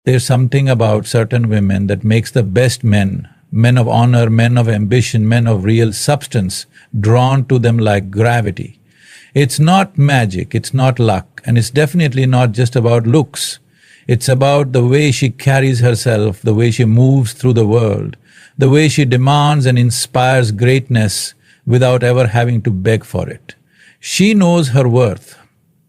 There's something about certain women that makes the best men, men of honor, men of ambition, men of real substance, drawn to them like gravity. It's not magic, it's not luck, and it's definitely not just about looks. It's about the way she carries herself, the way she moves through the world, the way she demands and inspires greatness without ever having to beg for it. She knows her worth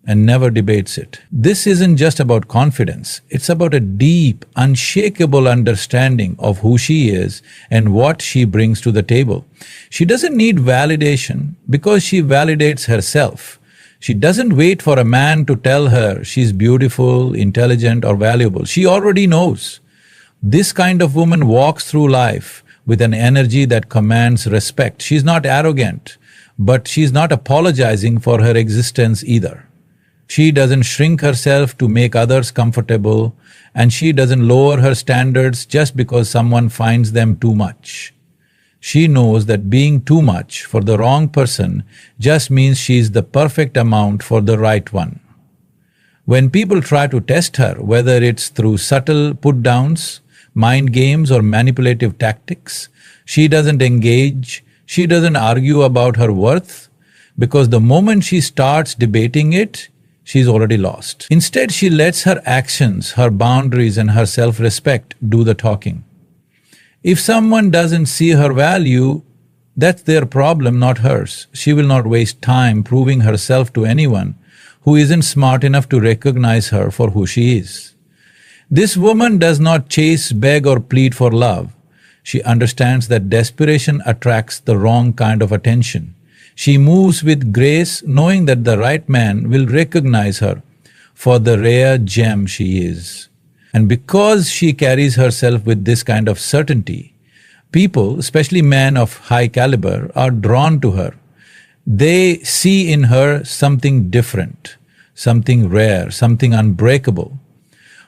and never debates it. This isn't just about confidence, it's about a deep, unshakable understanding of who she is and what she brings to the table. She doesn't need validation because she validates herself. She doesn't wait for a man to tell her she's beautiful, intelligent, or valuable. She already knows. This kind of woman walks through life with an energy that commands respect. She's not arrogant, but she's not apologizing for her existence either. She doesn't shrink herself to make others comfortable, and she doesn't lower her standards just because someone finds them too much. She knows that being too much for the wrong person just means she's the perfect amount for the right one. When people try to test her, whether it's through subtle put-downs, mind games, or manipulative tactics, she doesn't engage, she doesn't argue about her worth, because the moment she starts debating it, she's already lost. Instead, she lets her actions, her boundaries, and her self-respect do the talking. If someone doesn't see her value, that's their problem, not hers. She will not waste time proving herself to anyone who isn't smart enough to recognize her for who she is. This woman does not chase, beg, or plead for love. She understands that desperation attracts the wrong kind of attention. She moves with grace, knowing that the right man will recognize her for the rare gem she is. And because she carries herself with this kind of certainty, people, especially men of high caliber, are drawn to her. They see in her something different, something rare, something unbreakable.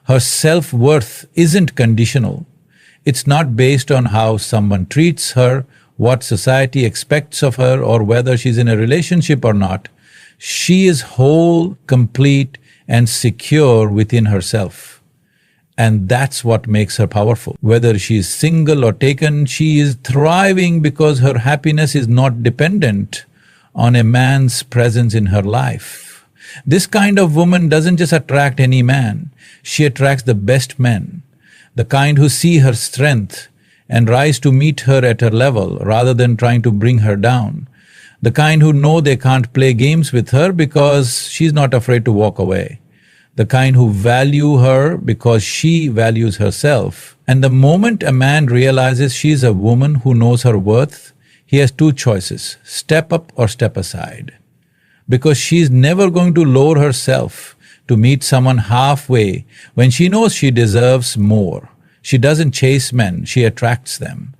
Her self-worth isn't conditional. It's not based on how someone treats her, what society expects of her, or whether she's in a relationship or not. She is whole, complete, and secure within herself. And that's what makes her powerful. Whether she is single or taken, she is thriving because her happiness is not dependent on a man's presence in her life. This kind of woman doesn't just attract any man, she attracts the best men, the kind who see her strength and rise to meet her at her level rather than trying to bring her down, the kind who know they can't play games with her because she's not afraid to walk away, the kind who value her because she values herself. And the moment a man realizes she's a woman who knows her worth, he has two choices: step up or step aside. Because she's never going to lower herself to meet someone halfway when she knows she deserves more. She doesn't chase men, she attracts them.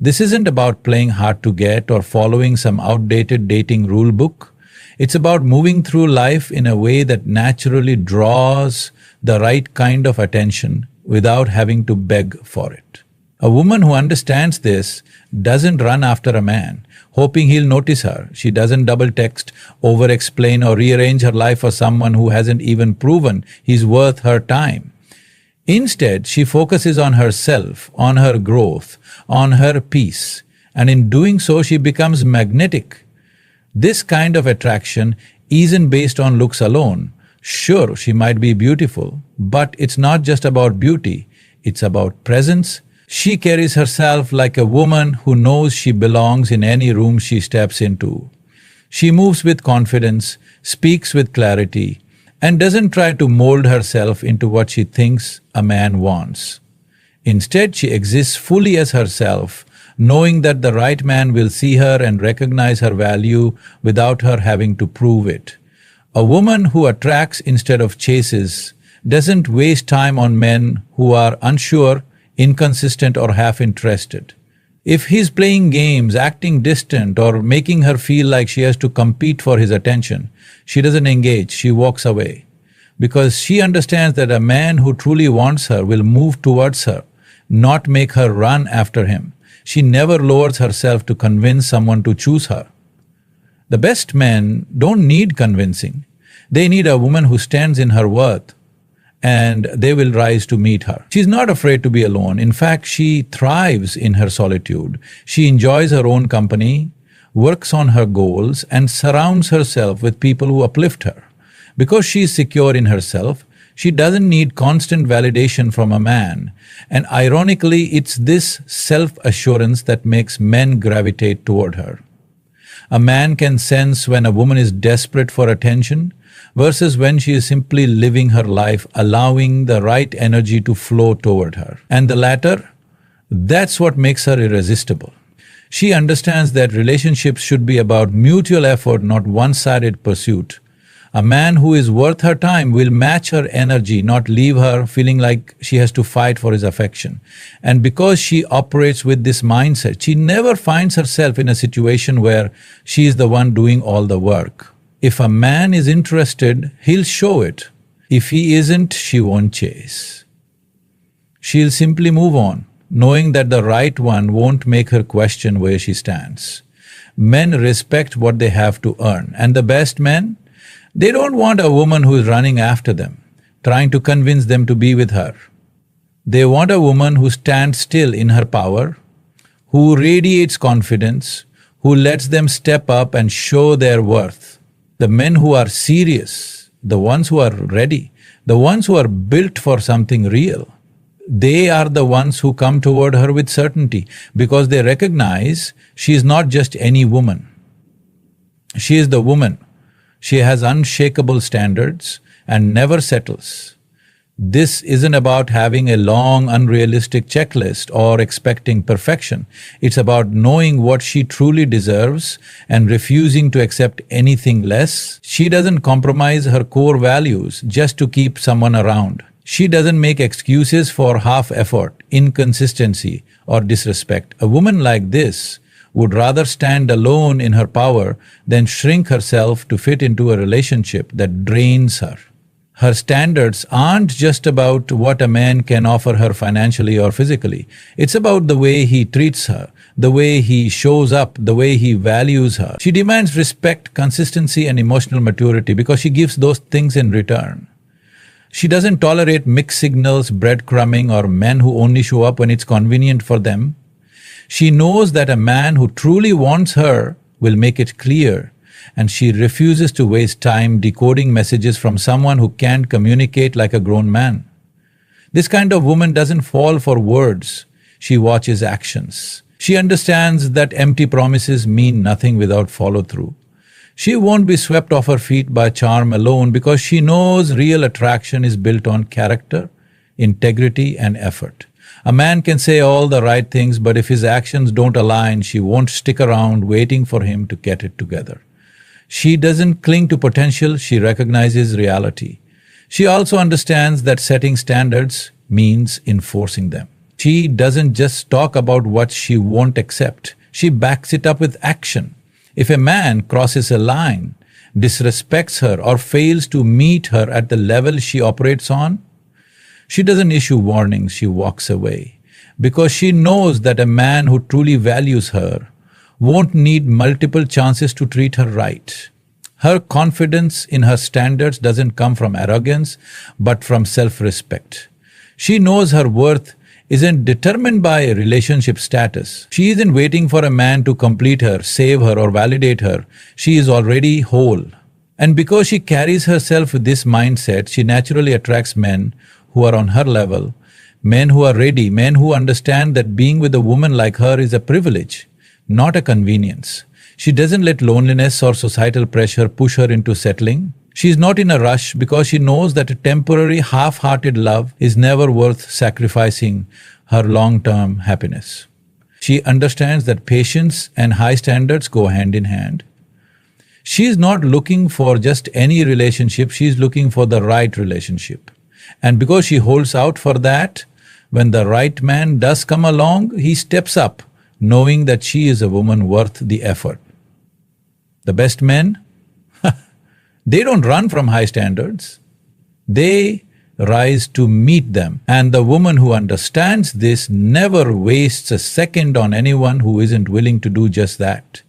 This isn't about playing hard to get or following some outdated dating rule book. It's about moving through life in a way that naturally draws the right kind of attention without having to beg for it. A woman who understands this doesn't run after a man, hoping he'll notice her. She doesn't double text, over-explain, or rearrange her life for someone who hasn't even proven he's worth her time. Instead, she focuses on herself, on her growth, on her peace, and in doing so, she becomes magnetic. This kind of attraction isn't based on looks alone. Sure, she might be beautiful, but it's not just about beauty, it's about presence. She carries herself like a woman who knows she belongs in any room she steps into. She moves with confidence, speaks with clarity, and doesn't try to mold herself into what she thinks a man wants. Instead, she exists fully as herself, knowing that the right man will see her and recognize her value without her having to prove it. A woman who attracts instead of chases doesn't waste time on men who are unsure, inconsistent, or half-interested. If he's playing games, acting distant, or making her feel like she has to compete for his attention, she doesn't engage, she walks away. Because she understands that a man who truly wants her will move towards her, not make her run after him. She never lowers herself to convince someone to choose her. The best men don't need convincing. They need a woman who stands in her worth and they will rise to meet her. She's not afraid to be alone. In fact, she thrives in her solitude. She enjoys her own company, works on her goals, and surrounds herself with people who uplift her. Because she is secure in herself, she doesn't need constant validation from a man. And ironically, it's this self-assurance that makes men gravitate toward her. A man can sense when a woman is desperate for attention versus when she is simply living her life, allowing the right energy to flow toward her. And the latter, that's what makes her irresistible. She understands that relationships should be about mutual effort, not one-sided pursuit. A man who is worth her time will match her energy, not leave her feeling like she has to fight for his affection. And because she operates with this mindset, she never finds herself in a situation where she is the one doing all the work. If a man is interested, he'll show it. If he isn't, she won't chase. She'll simply move on, knowing that the right one won't make her question where she stands. Men respect what they have to earn, and the best men, they don't want a woman who is running after them, trying to convince them to be with her. They want a woman who stands still in her power, who radiates confidence, who lets them step up and show their worth. The men who are serious, the ones who are ready, the ones who are built for something real, they are the ones who come toward her with certainty because they recognize she is not just any woman. She is the woman. She has unshakable standards and never settles. This isn't about having a long, unrealistic checklist or expecting perfection. It's about knowing what she truly deserves and refusing to accept anything less. She doesn't compromise her core values just to keep someone around. She doesn't make excuses for half effort, inconsistency, or disrespect. A woman like this would rather stand alone in her power than shrink herself to fit into a relationship that drains her. Her standards aren't just about what a man can offer her financially or physically. It's about the way he treats her, the way he shows up, the way he values her. She demands respect, consistency, and emotional maturity because she gives those things in return. She doesn't tolerate mixed signals, breadcrumbing, or men who only show up when it's convenient for them. She knows that a man who truly wants her will make it clear, and she refuses to waste time decoding messages from someone who can't communicate like a grown man. This kind of woman doesn't fall for words, she watches actions. She understands that empty promises mean nothing without follow-through. She won't be swept off her feet by charm alone because she knows real attraction is built on character, integrity, and effort. A man can say all the right things, but if his actions don't align, she won't stick around waiting for him to get it together. She doesn't cling to potential, she recognizes reality. She also understands that setting standards means enforcing them. She doesn't just talk about what she won't accept, she backs it up with action. If a man crosses a line, disrespects her, or fails to meet her at the level she operates on, she doesn't issue warnings, she walks away. Because she knows that a man who truly values her won't need multiple chances to treat her right. Her confidence in her standards doesn't come from arrogance, but from self-respect. She knows her worth isn't determined by a relationship status. She isn't waiting for a man to complete her, save her, or validate her. She is already whole. And because she carries herself with this mindset, she naturally attracts men who are on her level, men who are ready, men who understand that being with a woman like her is a privilege, not a convenience. She doesn't let loneliness or societal pressure push her into settling. She is not in a rush because she knows that a temporary, half-hearted love is never worth sacrificing her long-term happiness. She understands that patience and high standards go hand in hand. She is not looking for just any relationship, she is looking for the right relationship. And because she holds out for that, when the right man does come along, he steps up, knowing that she is a woman worth the effort. The best men, they don't run from high standards. They rise to meet them. And the woman who understands this never wastes a second on anyone who isn't willing to do just that.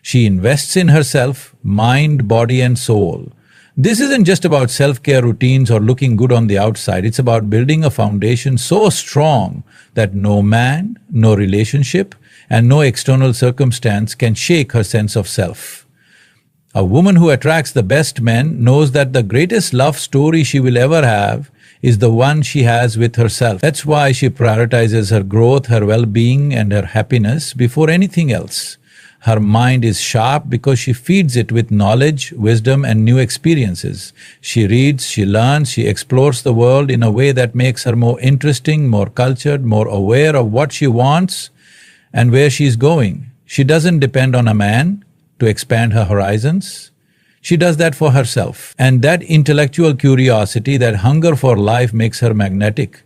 She invests in herself, mind, body, and soul. This isn't just about self-care routines or looking good on the outside. It's about building a foundation so strong that no man, no relationship, and no external circumstance can shake her sense of self. A woman who attracts the best men knows that the greatest love story she will ever have is the one she has with herself. That's why she prioritizes her growth, her well-being, and her happiness before anything else. Her mind is sharp because she feeds it with knowledge, wisdom, and new experiences. She reads, she learns, she explores the world in a way that makes her more interesting, more cultured, more aware of what she wants and where she is going. She doesn't depend on a man to expand her horizons. She does that for herself. And that intellectual curiosity, that hunger for life makes her magnetic.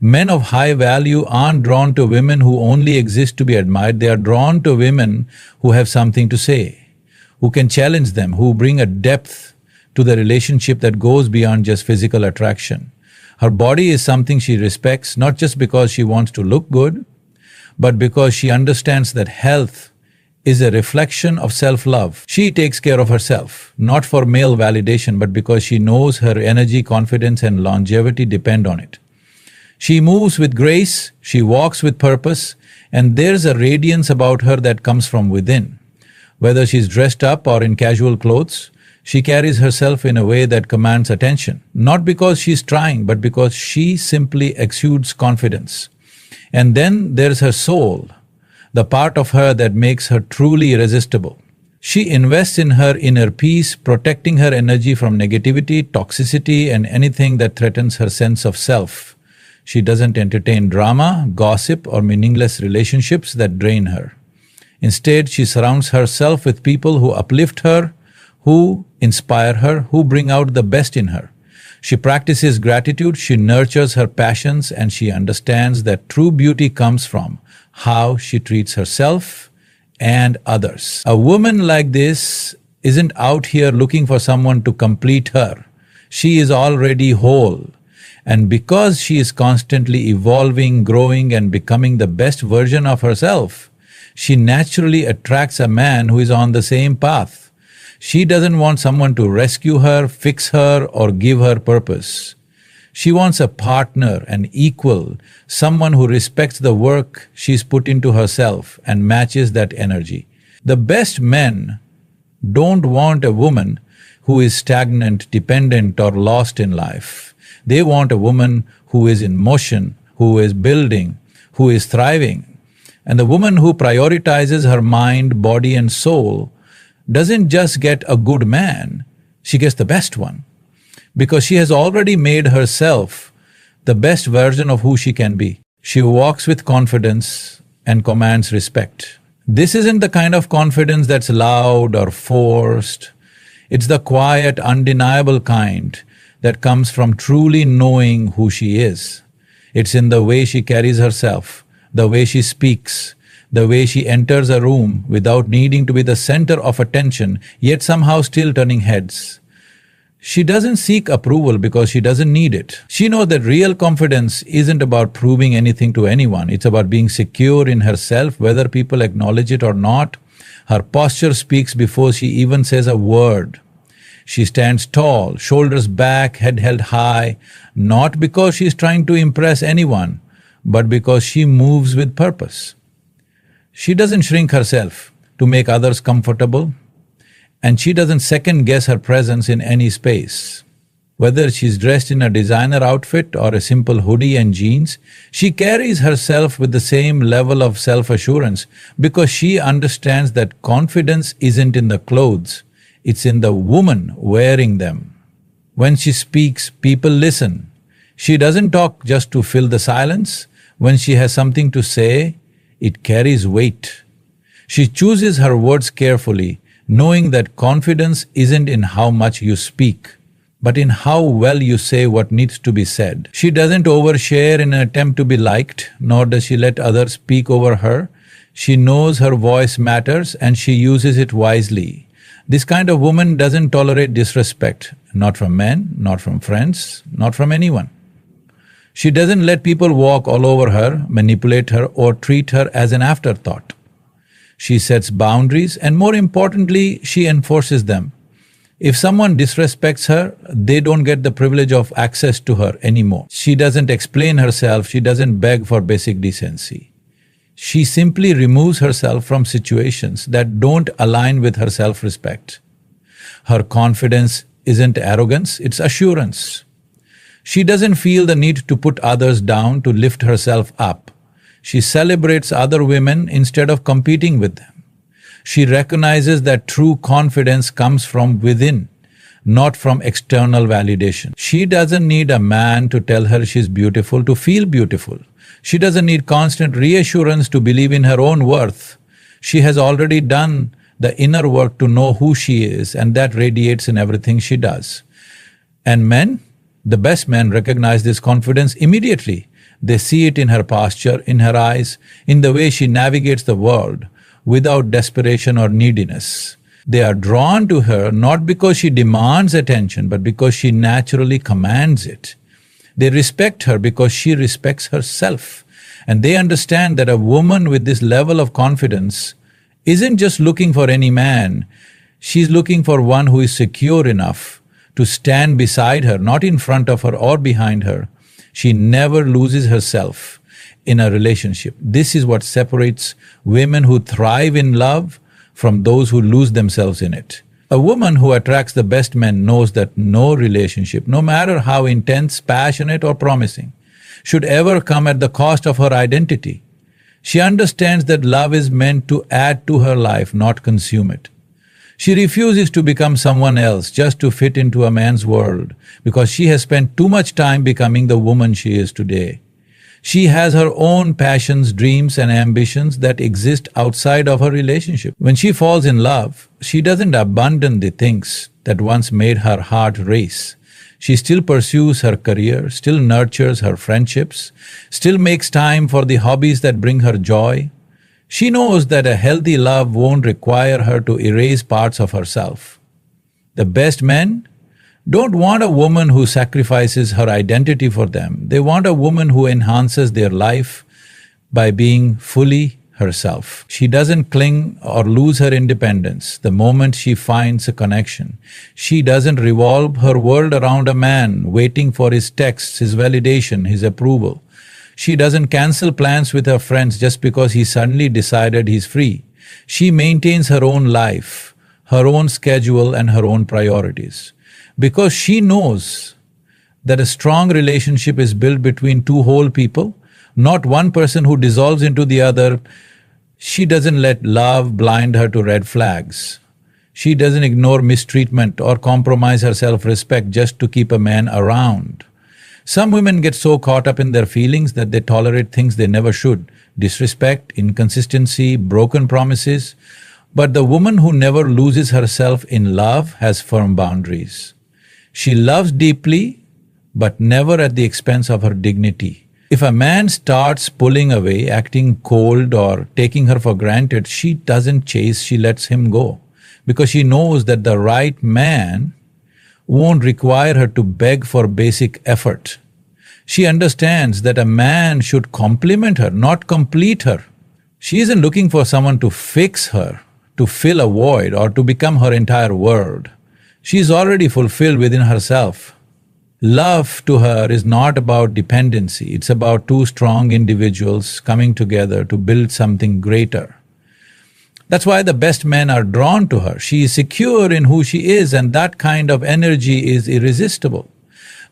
Men of high value aren't drawn to women who only exist to be admired. They are drawn to women who have something to say, who can challenge them, who bring a depth to the relationship that goes beyond just physical attraction. Her body is something she respects, not just because she wants to look good, but because she understands that health is a reflection of self-love. She takes care of herself, not for male validation, but because she knows her energy, confidence, and longevity depend on it. She moves with grace, she walks with purpose, and there's a radiance about her that comes from within. Whether she's dressed up or in casual clothes, she carries herself in a way that commands attention, not because she's trying, but because she simply exudes confidence. And then there's her soul, the part of her that makes her truly irresistible. She invests in her inner peace, protecting her energy from negativity, toxicity, and anything that threatens her sense of self. She doesn't entertain drama, gossip, or meaningless relationships that drain her. Instead, she surrounds herself with people who uplift her, who inspire her, who bring out the best in her. She practices gratitude, she nurtures her passions, and she understands that true beauty comes from how she treats herself and others. A woman like this isn't out here looking for someone to complete her. She is already whole. And because she is constantly evolving, growing, and becoming the best version of herself, she naturally attracts a man who is on the same path. She doesn't want someone to rescue her, fix her, or give her purpose. She wants a partner, an equal, someone who respects the work she's put into herself and matches that energy. The best men don't want a woman who is stagnant, dependent, or lost in life. They want a woman who is in motion, who is building, who is thriving. And the woman who prioritizes her mind, body, and soul doesn't just get a good man, she gets the best one. Because she has already made herself the best version of who she can be. She walks with confidence and commands respect. This isn't the kind of confidence that's loud or forced. It's the quiet, undeniable kind that comes from truly knowing who she is. It's in the way she carries herself, the way she speaks, the way she enters a room without needing to be the center of attention, yet somehow still turning heads. She doesn't seek approval because she doesn't need it. She knows that real confidence isn't about proving anything to anyone. It's about being secure in herself, whether people acknowledge it or not. Her posture speaks before she even says a word. She stands tall, shoulders back, head held high, not because she is trying to impress anyone, but because she moves with purpose. She doesn't shrink herself to make others comfortable, and she doesn't second-guess her presence in any space. Whether she's dressed in a designer outfit or a simple hoodie and jeans, she carries herself with the same level of self-assurance because she understands that confidence isn't in the clothes, it's in the woman wearing them. When she speaks, people listen. She doesn't talk just to fill the silence. When she has something to say, it carries weight. She chooses her words carefully, knowing that confidence isn't in how much you speak, but in how well you say what needs to be said. She doesn't overshare in an attempt to be liked, nor does she let others speak over her. She knows her voice matters and she uses it wisely. This kind of woman doesn't tolerate disrespect, not from men, not from friends, not from anyone. She doesn't let people walk all over her, manipulate her, or treat her as an afterthought. She sets boundaries and, more importantly, she enforces them. If someone disrespects her, they don't get the privilege of access to her anymore. She doesn't explain herself, she doesn't beg for basic decency. She simply removes herself from situations that don't align with her self-respect. Her confidence isn't arrogance, it's assurance. She doesn't feel the need to put others down to lift herself up. She celebrates other women instead of competing with them. She recognizes that true confidence comes from within, not from external validation. She doesn't need a man to tell her she's beautiful to feel beautiful. She doesn't need constant reassurance to believe in her own worth. She has already done the inner work to know who she is, and that radiates in everything she does. And men, the best men, recognize this confidence immediately. They see it in her posture, in her eyes, in the way she navigates the world without desperation or neediness. They are drawn to her not because she demands attention, but because she naturally commands it. They respect her because she respects herself. And they understand that a woman with this level of confidence isn't just looking for any man, she's looking for one who is secure enough to stand beside her, not in front of her or behind her. She never loses herself in a relationship. This is what separates women who thrive in love from those who lose themselves in it. A woman who attracts the best men knows that no relationship, no matter how intense, passionate, or promising, should ever come at the cost of her identity. She understands that love is meant to add to her life, not consume it. She refuses to become someone else just to fit into a man's world because she has spent too much time becoming the woman she is today. She has her own passions, dreams, and ambitions that exist outside of her relationship. When she falls in love, she doesn't abandon the things that once made her heart race. She still pursues her career, still nurtures her friendships, still makes time for the hobbies that bring her joy. She knows that a healthy love won't require her to erase parts of herself. The best men don't want a woman who sacrifices her identity for them. They want a woman who enhances their life by being fully herself. She doesn't cling or lose her independence the moment she finds a connection. She doesn't revolve her world around a man, waiting for his texts, his validation, his approval. She doesn't cancel plans with her friends just because he suddenly decided he's free. She maintains her own life, her own schedule, and her own priorities. Because she knows that a strong relationship is built between two whole people, not one person who dissolves into the other. She doesn't let love blind her to red flags. She doesn't ignore mistreatment or compromise her self-respect just to keep a man around. Some women get so caught up in their feelings that they tolerate things they never should: disrespect, inconsistency, broken promises. But the woman who never loses herself in love has firm boundaries. She loves deeply, but never at the expense of her dignity. If a man starts pulling away, acting cold, or taking her for granted, she doesn't chase, she lets him go. Because she knows that the right man won't require her to beg for basic effort. She understands that a man should complement her, not complete her. She isn't looking for someone to fix her, to fill a void, or to become her entire world. She is already fulfilled within herself. Love to her is not about dependency, it's about two strong individuals coming together to build something greater. That's why the best men are drawn to her. She is secure in who she is, and that kind of energy is irresistible.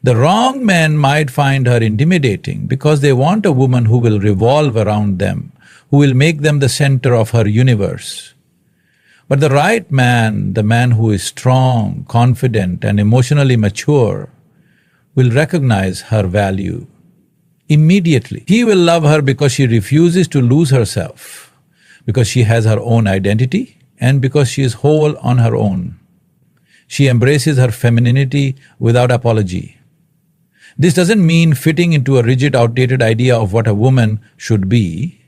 The wrong men might find her intimidating because they want a woman who will revolve around them, who will make them the center of her universe. But the right man, the man who is strong, confident, and emotionally mature, will recognize her value immediately. He will love her because she refuses to lose herself, because she has her own identity, and because she is whole on her own. She embraces her femininity without apology. This doesn't mean fitting into a rigid, outdated idea of what a woman should be.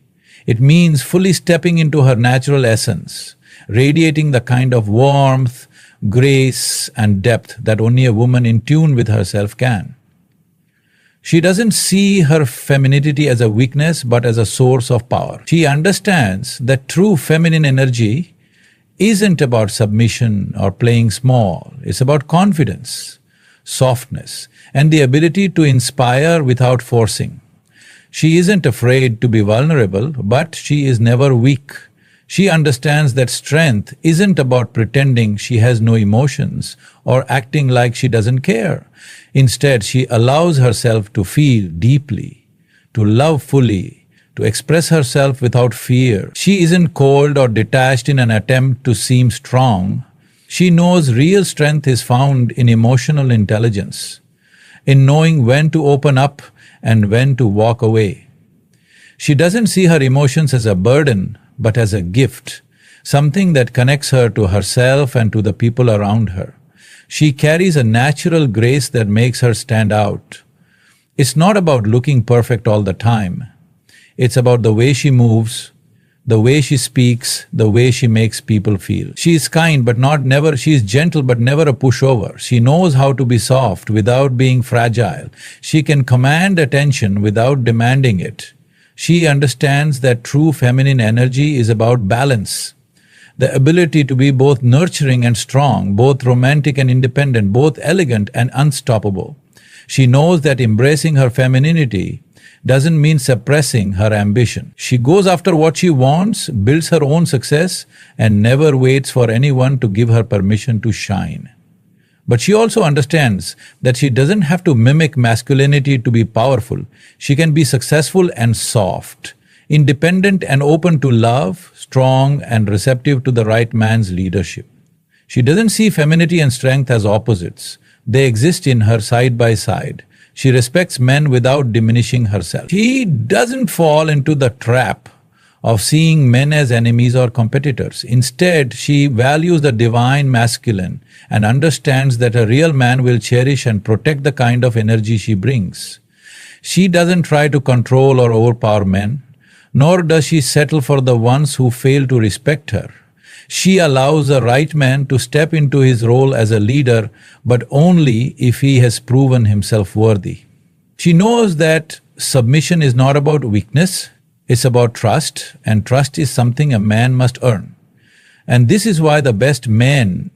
It means fully stepping into her natural essence, radiating the kind of warmth, grace, and depth that only a woman in tune with herself can. She doesn't see her femininity as a weakness, but as a source of power. She understands that true feminine energy isn't about submission or playing small. It's about confidence, softness, and the ability to inspire without forcing. She isn't afraid to be vulnerable, but she is never weak. She understands that strength isn't about pretending she has no emotions or acting like she doesn't care. Instead, she allows herself to feel deeply, to love fully, to express herself without fear. She isn't cold or detached in an attempt to seem strong. She knows real strength is found in emotional intelligence, in knowing when to open up and when to walk away. She doesn't see her emotions as a burden, but as a gift, something that connects her to herself and to the people around her. She carries a natural grace that makes her stand out. It's not about looking perfect all the time. It's about the way she moves, the way she speaks, the way she makes people feel. She is kind but not never, she is gentle but never a pushover. She knows how to be soft without being fragile. She can command attention without demanding it. She understands that true feminine energy is about balance, the ability to be both nurturing and strong, both romantic and independent, both elegant and unstoppable. She knows that embracing her femininity doesn't mean suppressing her ambition. She goes after what she wants, builds her own success, and never waits for anyone to give her permission to shine. But she also understands that she doesn't have to mimic masculinity to be powerful. She can be successful and soft, independent and open to love, strong and receptive to the right man's leadership. She doesn't see femininity and strength as opposites. They exist in her side by side. She respects men without diminishing herself. She doesn't fall into the trap of seeing men as enemies or competitors. Instead, she values the divine masculine and understands that a real man will cherish and protect the kind of energy she brings. She doesn't try to control or overpower men, nor does she settle for the ones who fail to respect her. She allows the right man to step into his role as a leader, but only if he has proven himself worthy. She knows that submission is not about weakness, it's about trust, and trust is something a man must earn. And this is why the best men,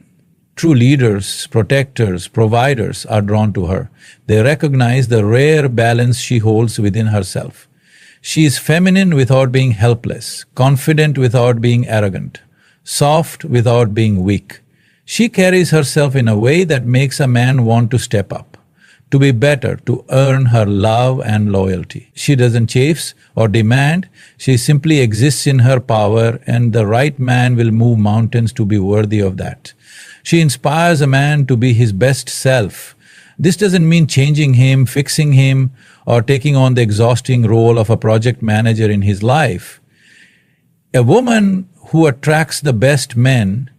true leaders, protectors, providers are drawn to her. They recognize the rare balance she holds within herself. She is feminine without being helpless, confident without being arrogant, soft without being weak. She carries herself in a way that makes a man want to step up, to be better, to earn her love and loyalty. She doesn't chase or demand, she simply exists in her power, and the right man will move mountains to be worthy of that. She inspires a man to be his best self. This doesn't mean changing him, fixing him, or taking on the exhausting role of a project manager in his life. A woman who attracts the best men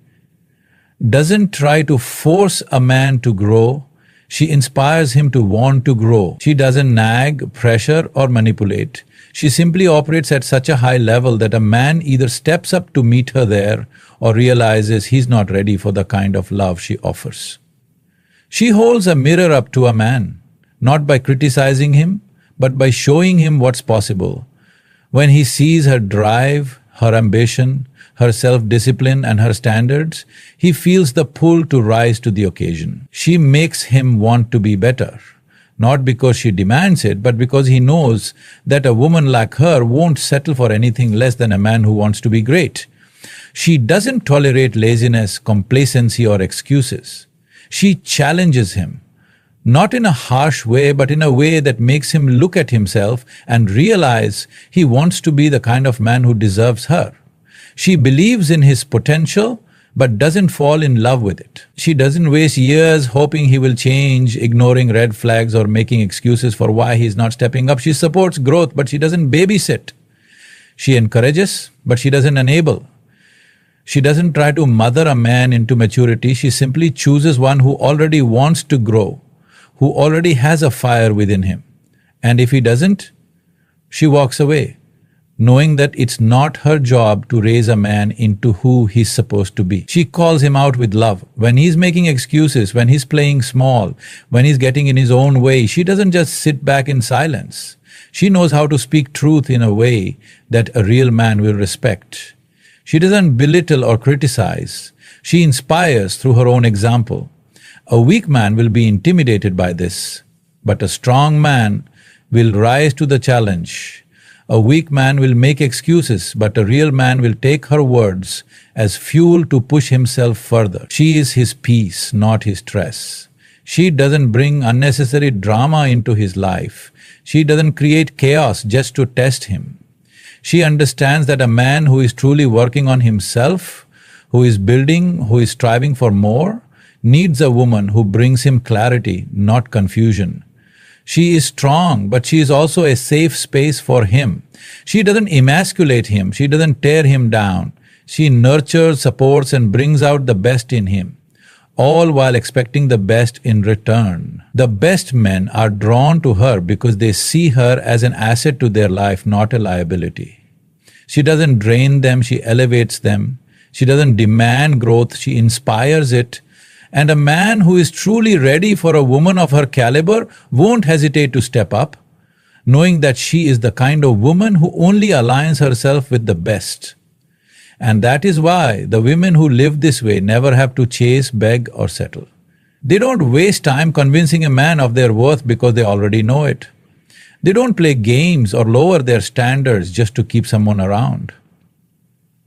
doesn't try to force a man to grow. She inspires him to want to grow. She doesn't nag, pressure, or manipulate. She simply operates at such a high level that a man either steps up to meet her there or realizes he's not ready for the kind of love she offers. She holds a mirror up to a man, not by criticizing him, but by showing him what's possible. When he sees her drive, her ambition, her self-discipline and her standards, he feels the pull to rise to the occasion. She makes him want to be better, not because she demands it, but because he knows that a woman like her won't settle for anything less than a man who wants to be great. She doesn't tolerate laziness, complacency, or excuses. She challenges him, not in a harsh way, but in a way that makes him look at himself and realize he wants to be the kind of man who deserves her. She believes in his potential, but doesn't fall in love with it. She doesn't waste years hoping he will change, ignoring red flags or making excuses for why he's not stepping up. She supports growth, but she doesn't babysit. She encourages, but she doesn't enable. She doesn't try to mother a man into maturity. She simply chooses one who already wants to grow, who already has a fire within him. And if he doesn't, she walks away, knowing that it's not her job to raise a man into who he's supposed to be. She calls him out with love. When he's making excuses, when he's playing small, when he's getting in his own way, she doesn't just sit back in silence. She knows how to speak truth in a way that a real man will respect. She doesn't belittle or criticize. She inspires through her own example. A weak man will be intimidated by this, but a strong man will rise to the challenge. A weak man will make excuses, but a real man will take her words as fuel to push himself further. She is his peace, not his stress. She doesn't bring unnecessary drama into his life. She doesn't create chaos just to test him. She understands that a man who is truly working on himself, who is building, who is striving for more, needs a woman who brings him clarity, not confusion. She is strong, but she is also a safe space for him. She doesn't emasculate him, she doesn't tear him down. She nurtures, supports, and brings out the best in him, all while expecting the best in return. The best men are drawn to her because they see her as an asset to their life, not a liability. She doesn't drain them, she elevates them. She doesn't demand growth, she inspires it. And a man who is truly ready for a woman of her caliber won't hesitate to step up, knowing that she is the kind of woman who only aligns herself with the best. And that is why the women who live this way never have to chase, beg, or settle. They don't waste time convincing a man of their worth because they already know it. They don't play games or lower their standards just to keep someone around.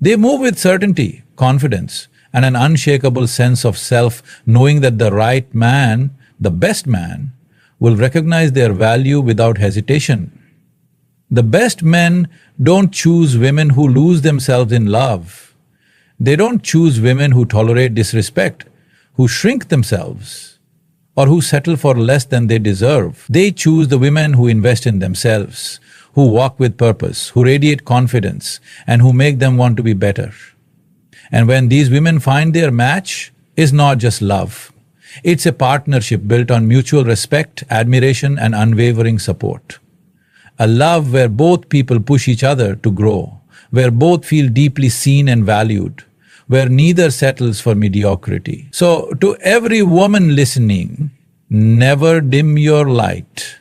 They move with certainty, confidence, and an unshakable sense of self, knowing that the right man, the best man, will recognize their value without hesitation. The best men don't choose women who lose themselves in love. They don't choose women who tolerate disrespect, who shrink themselves, or who settle for less than they deserve. They choose the women who invest in themselves, who walk with purpose, who radiate confidence, and who make them want to be better. And when these women find their match, it's not just love. It's a partnership built on mutual respect, admiration, and unwavering support. A love where both people push each other to grow, where both feel deeply seen and valued, where neither settles for mediocrity. So, to every woman listening, never dim your light,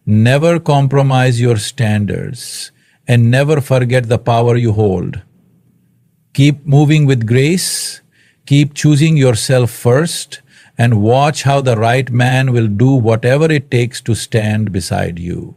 never compromise your standards, and never forget the power you hold. Keep moving with grace, keep choosing yourself first, and watch how the right man will do whatever it takes to stand beside you.